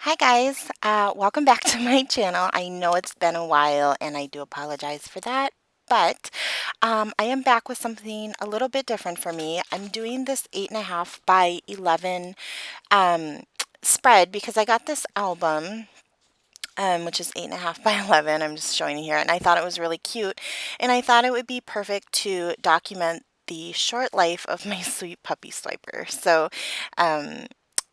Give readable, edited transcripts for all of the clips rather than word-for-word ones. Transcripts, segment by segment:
Hi guys, welcome back to my channel. I know it's been a while and I do apologize for that, but I am back with something a little bit different for me. I'm doing this 8.5 by 11 um, spread because I got this album, which is 8.5 by 11. I'm just showing you here, and I thought it was really cute, and I thought it would be perfect to document the short life of my sweet puppy Swiper. So, um,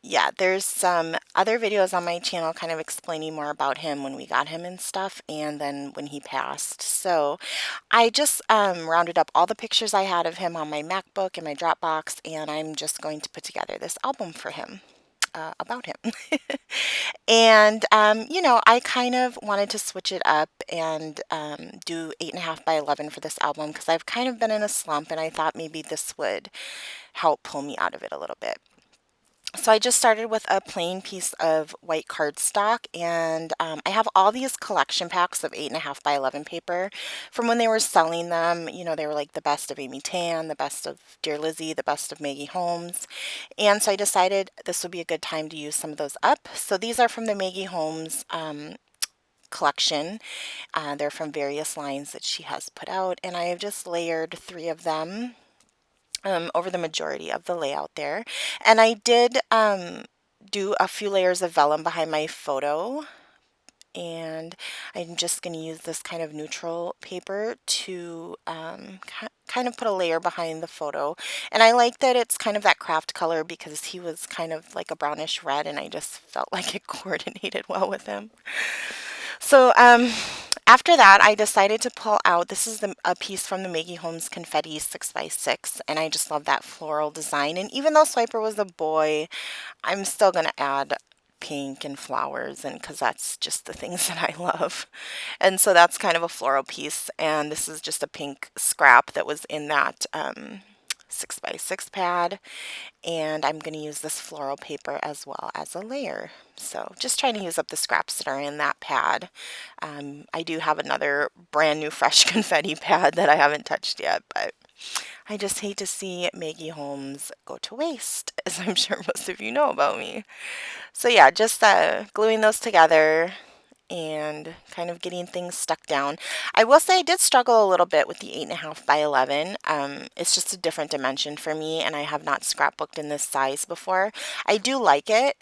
yeah, there's some other videos on my channel kind of explaining more about him when we got him and stuff, and then when he passed. So I just rounded up all the pictures I had of him on my MacBook and my Dropbox, and I'm just going to put together this album for him. About him. And, I kind of wanted to switch it up and do 8.5 by 11 for this album because I've kind of been in a slump and I thought maybe this would help pull me out of it a little bit. So I just started with a plain piece of white cardstock, and I have all these collection packs of 8.5 by 11 paper from when they were selling them. You know, they were like the best of Amy Tan, the best of Dear Lizzie, the best of Maggie Holmes. And so I decided this would be a good time to use some of those up. So these are from the Maggie Holmes collection. They're from various lines that she has put out, and I have just layered three of them over the majority of the layout there. And I did do a few layers of vellum behind my photo, and I'm just going to use this kind of neutral paper to kind of put a layer behind the photo. And I like that it's kind of that craft color because he was kind of like a brownish red, and I just felt like it coordinated well with him. So after that, I decided to pull out, this is a piece from the Maggie Holmes Confetti 6x6, and I just love that floral design. And even though Swiper was a boy, I'm still going to add pink and flowers, and because that's just the things that I love. And so that's kind of a floral piece, and this is just a pink scrap that was in that 6x6 pad, and I'm going to use this floral paper as well as a layer. So just trying to use up the scraps that are in that pad. I do have another brand new fresh confetti pad that I haven't touched yet, but I just hate to see Maggie Holmes go to waste, as I'm sure most of you know about me. So yeah, just gluing those together and kind of getting things stuck down. I will say I did struggle a little bit with the 8.5 by 11. It's just a different dimension for me, and I have not scrapbooked in this size before. I do like it.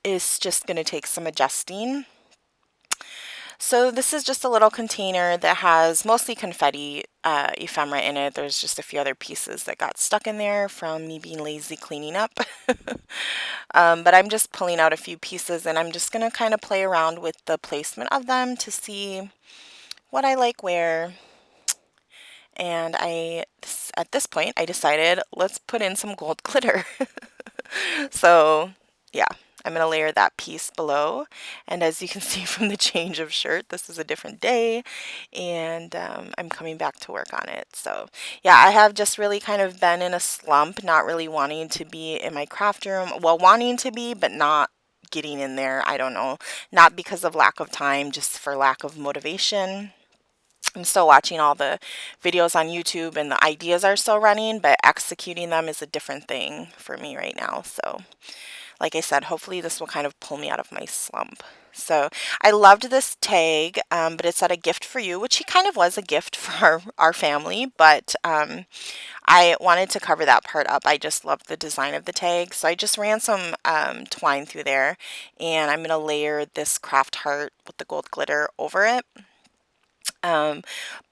It's just going to take some adjusting. So this is just a little container that has mostly confetti ephemera in it. There's just a few other pieces that got stuck in there from me being lazy cleaning up. But I'm just pulling out a few pieces, and I'm just going to kind of play around with the placement of them to see what I like where. And at this point, I decided let's put in some gold glitter. So yeah, I'm going to layer that piece below. And as you can see from the change of shirt, this is a different day, and I'm coming back to work on it. So yeah, I have just really kind of been in a slump, not really wanting to be in my craft room. Well, wanting to be, but not getting in there. I don't know. Not because of lack of time, just for lack of motivation. I'm still watching all the videos on YouTube and the ideas are still running, but executing them is a different thing for me right now. So like I said, hopefully this will kind of pull me out of my slump. So I loved this tag, but it said a gift for you, which he kind of was a gift for our family, but I wanted to cover that part up. I just loved the design of the tag. So I just ran some twine through there, and I'm going to layer this craft heart with the gold glitter over it. Um,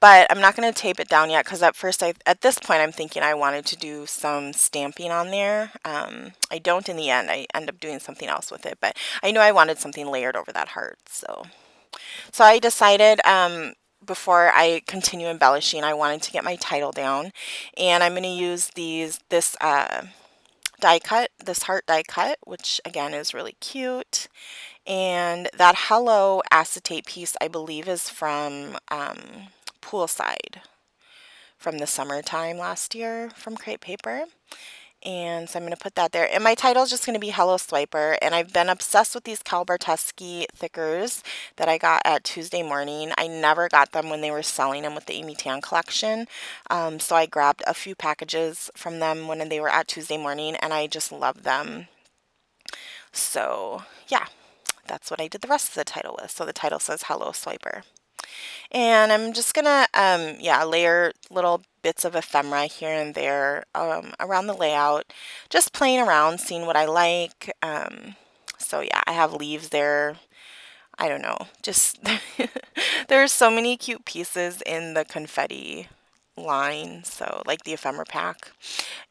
but I'm not going to tape it down yet because at this point, I'm thinking I wanted to do some stamping on there. I don't in the end. I end up doing something else with it, but I knew I wanted something layered over that heart. So I decided before I continue embellishing, I wanted to get my title down, and I'm going to use this die cut, this heart die cut, which again is really cute. And that Hello acetate piece, I believe, is from Poolside from the summertime last year from Crepe Paper. And so I'm going to put that there. And my title is just going to be Hello Swiper. And I've been obsessed with these Calabar-Tusky thickers that I got at Tuesday Morning. I never got them when they were selling them with the Amy Tan collection. So I grabbed a few packages from them when they were at Tuesday Morning, and I just love them. So yeah. that's what I did the rest of the title with. So the title says Hello Swiper. And I'm just gonna, yeah, layer little bits of ephemera here and there around the layout, just playing around, seeing what I like. So yeah, I have leaves there. I don't know, just there's so many cute pieces in the confetti line, so like the ephemera pack.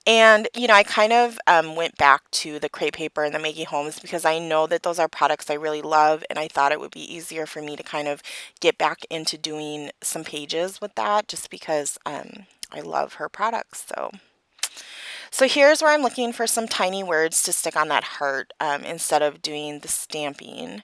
And, I kind of went back to the crepe paper and the Maggie Holmes because I know that those are products I really love, and I thought it would be easier for me to kind of get back into doing some pages with that just because I love her products. So here's where I'm looking for some tiny words to stick on that heart instead of doing the stamping,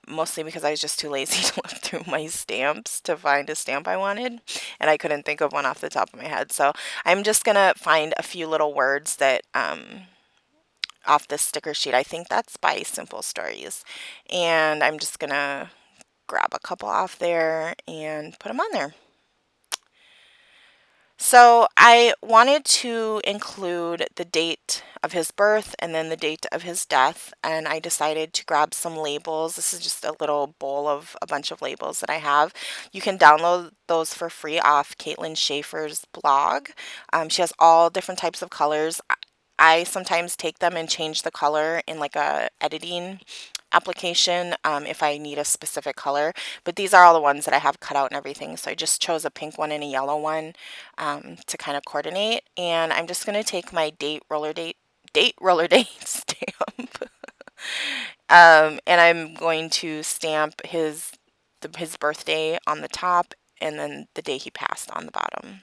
mostly because I was just too lazy to look through my stamps to find a stamp I wanted, and I couldn't think of one off the top of my head. So I'm just going to find a few little words that off this sticker sheet. I think that's by Simple Stories, and I'm just going to grab a couple off there and put them on there. So I wanted to include the date of his birth and then the date of his death, and I decided to grab some labels. This is just a little bowl of a bunch of labels that I have. You can download those for free off Caitlin Schaefer's blog. She has all different types of colors. I sometimes take them and change the color in like a editing application if I need a specific color, but these are all the ones that I have cut out and everything, so I just chose a pink one and a yellow one to kind of coordinate, and I'm just going to take my date roller date stamp and I'm going to stamp his birthday on the top and then the day he passed on the bottom.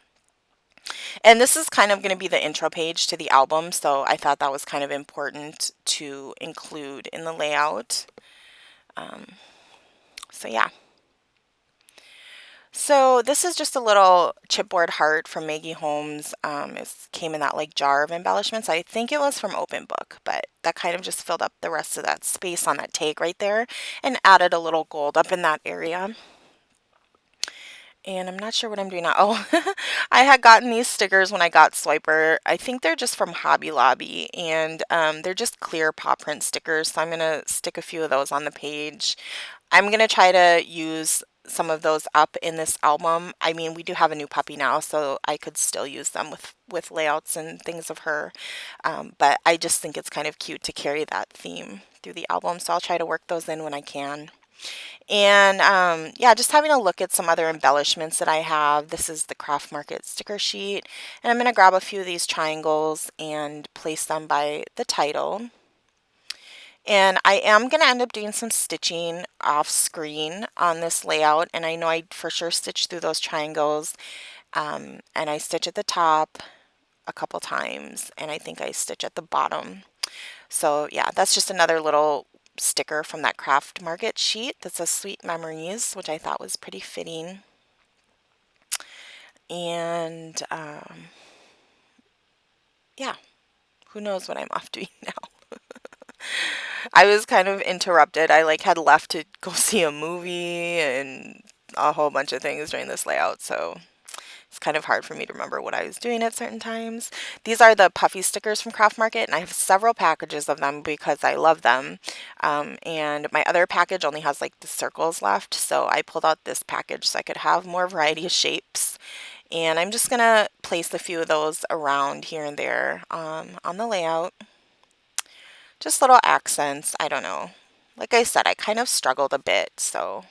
And this is kind of going to be the intro page to the album, so I thought that was kind of important to include in the layout. Um, so yeah. So this is just a little chipboard heart from Maggie Holmes. It came in that like jar of embellishments. I think it was from Open Book, but that kind of just filled up the rest of that space on that tag right there and added a little gold up in that area. And I'm not sure what I'm doing now. Oh, I had gotten these stickers when I got Swiper. I think they're just from Hobby Lobby, and they're just clear paw print stickers. So I'm going to stick a few of those on the page. I'm going to try to use some of those up in this album. I mean, we do have a new puppy now, so I could still use them with layouts and things of her. But I just think it's kind of cute to carry that theme through the album, so I'll try to work those in when I can. And yeah, just having a look at some other embellishments that I have. This is the Craft Market sticker sheet. And I'm going to grab a few of these triangles and place them by the title. And I am going to end up doing some stitching off screen on this layout. And I know I for sure stitch through those triangles. And I stitch at the top a couple times. And I think I stitch at the bottom. So yeah, that's just another little sticker from that Craft Market sheet that says Sweet Memories, which I thought was pretty fitting. And yeah, who knows what I'm off doing now. I was kind of interrupted. I like had left to go see a movie and a whole bunch of things during this layout, so it's kind of hard for me to remember what I was doing at certain times. These are the puffy stickers from Craft Market, and I have several packages of them because I love them. And my other package only has like the circles left, so I pulled out this package so I could have more variety of shapes. And I'm just going to place a few of those around here and there on the layout. Just little accents, I don't know. Like I said, I kind of struggled a bit, so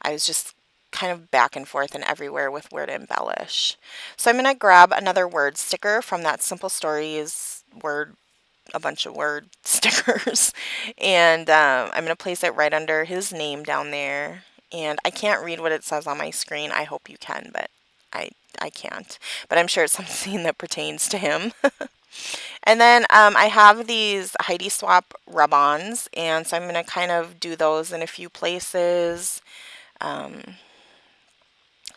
I was just kind of back and forth and everywhere with where to embellish. So I'm going to grab another word sticker from that Simple Stories a bunch of word stickers, and I'm going to place it right under his name down there. And I can't read what it says on my screen. I hope you can, but I can't. But I'm sure it's something that pertains to him. And then I have these Heidi Swap rub-ons, and so I'm going to kind of do those in a few places.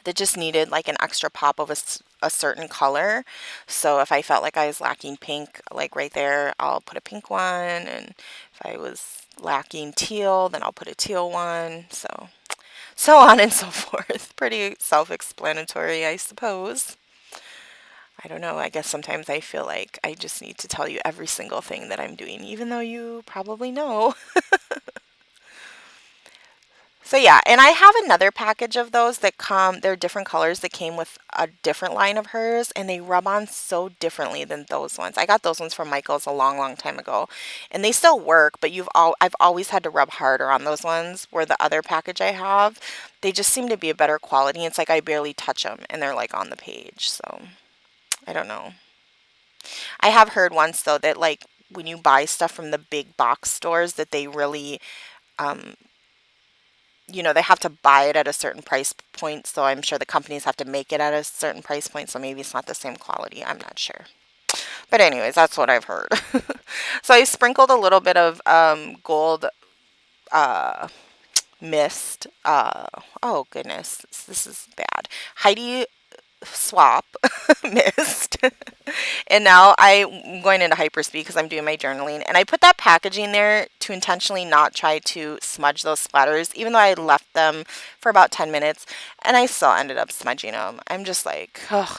That just needed like an extra pop of a certain color. So if I felt like I was lacking pink, like right there, I'll put a pink one. And if I was lacking teal, then I'll put a teal one. So on and so forth. Pretty self-explanatory, I suppose. I don't know. I guess sometimes I feel like I just need to tell you every single thing that I'm doing, even though you probably know. So yeah, and I have another package of those that come, they're different colors that came with a different line of hers, and they rub on so differently than those ones. I got those ones from Michael's a long, long time ago, and they still work, but I've always had to rub harder on those ones, where the other package I have, they just seem to be a better quality. It's like I barely touch them and they're like on the page. So I don't know. I have heard once though that like when you buy stuff from the big box stores that they really um, they have to buy it at a certain price point. So I'm sure the companies have to make it at a certain price point. So maybe it's not the same quality. I'm not sure. But anyways, that's what I've heard. So I sprinkled a little bit of gold uh, mist. Oh goodness, this is bad. Heidi swap mist. And now I'm going into hyperspeed because I'm doing my journaling. And I put that packaging there to intentionally not try to smudge those splatters, even though I left them for about 10 minutes and I still ended up smudging them. I'm just like, oh,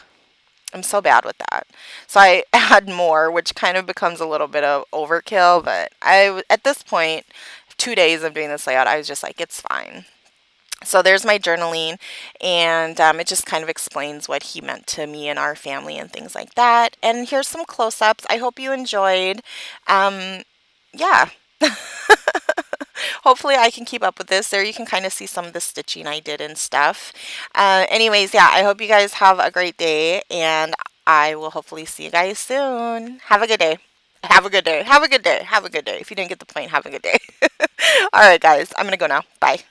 I'm so bad with that. So I add more, which kind of becomes a little bit of overkill. But at this point, 2 days of doing this layout, I was just like, it's fine. So there's my journaling, and it just kind of explains what he meant to me and our family and things like that. And here's some close ups. I hope you enjoyed. Yeah. Hopefully, I can keep up with this. There, you can kind of see some of the stitching I did and stuff. Anyways, yeah, I hope you guys have a great day, and I will hopefully see you guys soon. Have a good day. Have a good day. Have a good day. Have a good day. If you didn't get the point, have a good day. All right, guys, I'm going to go now. Bye.